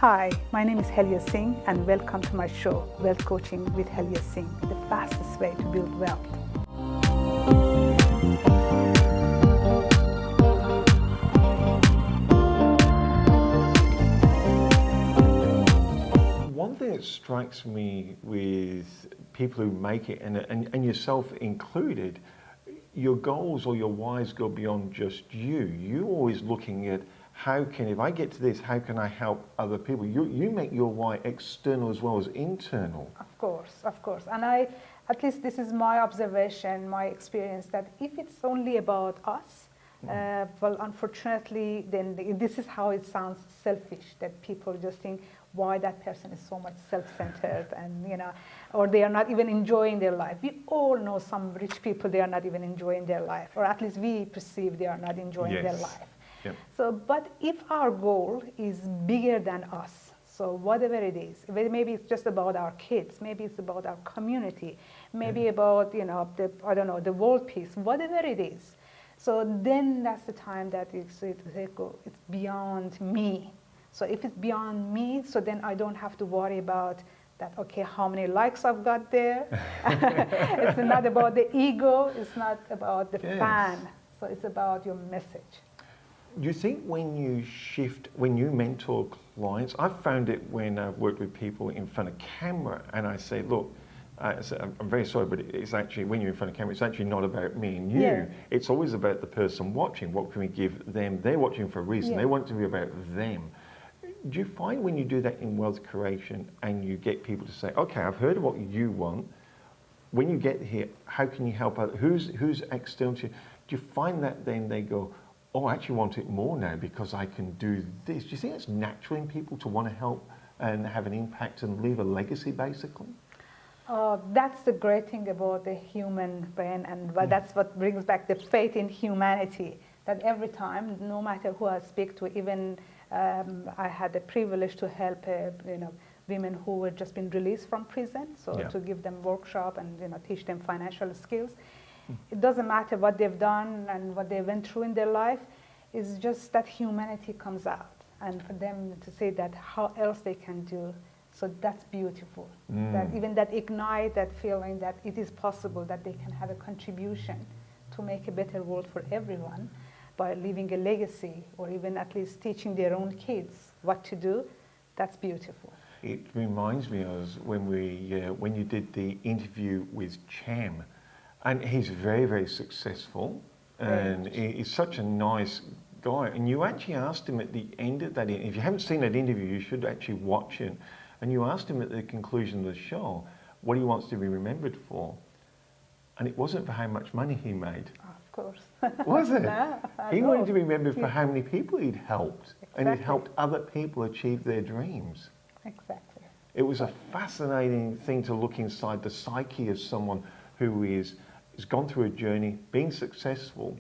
Hi, my name is Helia Singh and welcome to my show, Wealth Coaching with Helia Singh, the fastest way to build wealth. One thing that strikes me with people who make it, and yourself included, your goals or your whys go beyond just you. You're always looking at if I get to this, how can I help other people? You make your why external as well as internal. Of course. And at least this is my observation, my experience, that if it's only about us, well, unfortunately, then this is how it sounds selfish, that people just think why that person is so much self-centered and, or they are not even enjoying their life. We all know some rich people, they are not even enjoying their life, or at least we perceive they are not enjoying their life. Yep. So, but if our goal is bigger than us, so whatever it is, maybe it's just about our kids, maybe it's about our community, maybe about, the world peace, whatever it is. So then that's the time that it's beyond me. So if it's beyond me, so then I don't have to worry about that, okay, how many likes I've got there. It's not about the ego, it's not about the fan. So it's about your message. Do you think when you mentor clients, I've found it when I've worked with people in front of camera and I say, look, I'm very sorry, but it's actually, when you're in front of camera, it's actually not about me and you. Yeah. It's always about the person watching. What can we give them? They're watching for a reason. Yeah. They want it to be about them. Do you find when you do that in wealth creation and you get people to say, okay, I've heard of what you want. When you get here, how can you help out? Who's external to you? Do you find that then they go, oh, I actually want it more now because I can do this? Do you think it's natural in people to want to help and have an impact and leave a legacy, basically? That's the great thing about the human brain, and that's what brings back the faith in humanity, that every time, no matter who I speak to, even I had the privilege to help women who had just been released from prison, so to give them workshop and teach them financial skills. It doesn't matter what they've done and what they went through in their life. It's just that humanity comes out, and for them to say that how else they can do. So that's beautiful. That even that ignite that feeling that it is possible that they can have a contribution to make a better world for everyone by leaving a legacy, or even at least teaching their own kids what to do. That's beautiful. It reminds me of when you did the interview with Cham. And he's very, very successful, and he's such a nice guy. And you actually asked him at the end of that, if you haven't seen that interview, you should actually watch it. And you asked him at the conclusion of the show what he wants to be remembered for. And it wasn't for how much money he made. Oh, of course. Was it? He wanted to be remembered for how many people he'd helped. Exactly. And he'd helped other people achieve their dreams. Exactly. It was a fascinating thing to look inside the psyche of someone who has gone through a journey, being successful,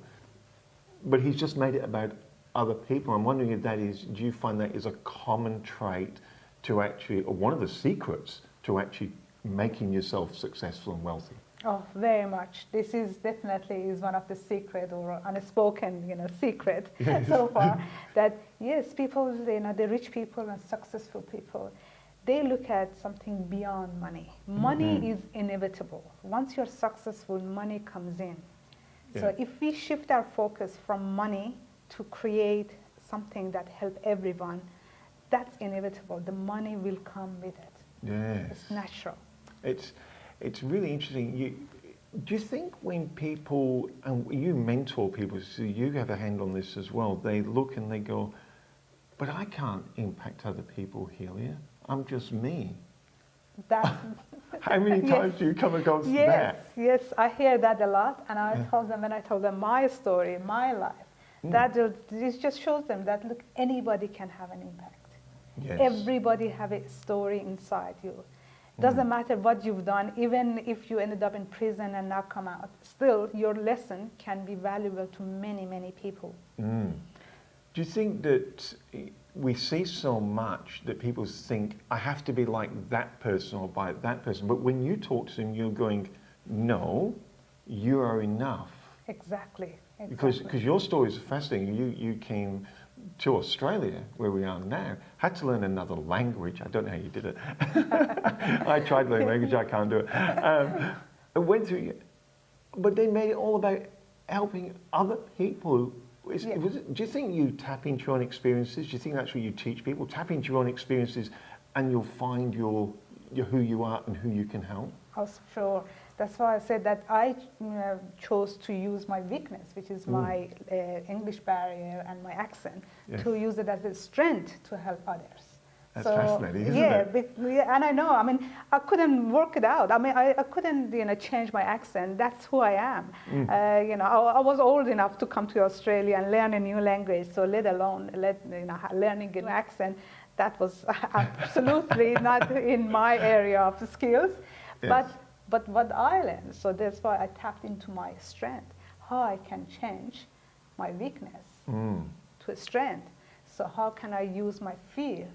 but he's just made it about other people. I'm wondering if that is, do you find that is a common trait to actually, or one of the secrets to actually making yourself successful and wealthy? Oh, very much. This is definitely one of the secret or unspoken, secret so far. That yes, people, the rich people and successful people, they look at something beyond money. Money is inevitable. Once you're successful, money comes in. Yeah. So if we shift our focus from money to create something that helps everyone, that's inevitable. The money will come with it. Yes. It's natural. It's really interesting. Do you think when people, and you mentor people, so you have a hand on this as well, they look and they go, but I can't impact other people, Helia. I'm just me. How many times do you come across that? Yes, I hear that a lot, and I told them, when I told them my story, my life, this just shows them that, look, anybody can have an impact. Yes. Everybody have a story inside you. Doesn't matter what you've done, even if you ended up in prison and not come out, still your lesson can be valuable to many, many people. Do you think that we see so much that people think, I have to be like that person or by that person. But when you talk to them, you're going, no, you are enough. Exactly. Because your story is fascinating. You came to Australia, where we are now, had to learn another language. I don't know how you did it. I tried learning language, I can't do it. I went through, but they made it all about helping other people. Do you think you tap into your own experiences? Do you think that's what you teach people? Tap into your own experiences and you'll find your who you are and who you can help? Oh, sure. That's why I said that I chose to use my weakness, which is my English barrier and my accent, to use it as a strength to help others. That's fascinating, isn't it? Yeah, and I know. I mean, I couldn't work it out. I mean, I couldn't, change my accent. That's who I am. I was old enough to come to Australia and learn a new language. So let alone learning a new accent, that was absolutely not in my area of skills. Yes. But what I learned, so that's why I tapped into my strength, how I can change my weakness to a strength. So how can I use my fear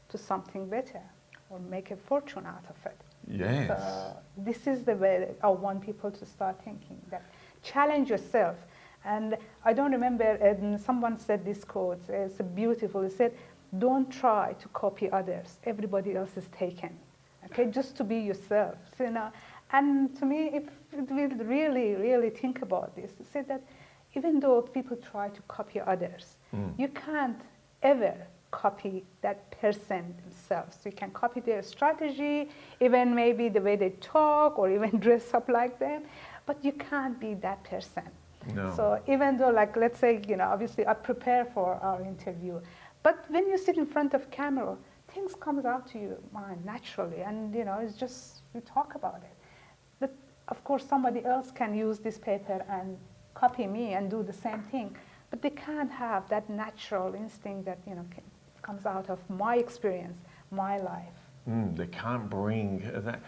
to something better or make a fortune out of it? Yes. So this is the way I want people to start thinking, that challenge yourself. And I don't remember, someone said this quote, it's beautiful, it said, don't try to copy others, everybody else is taken. Okay, just to be yourself, And to me, if we really, really think about this, it said that even though people try to copy others, you can't ever copy that person themselves. You can copy their strategy, even maybe the way they talk or even dress up like them, but you can't be that person. No. So even though, like, let's say, obviously I prepare for our interview, but when you sit in front of camera, things comes out to your mind naturally, and it's just, you talk about it. But of course somebody else can use this paper and copy me and do the same thing, but they can't have that natural instinct that comes out of my experience, my life. They can't bring that.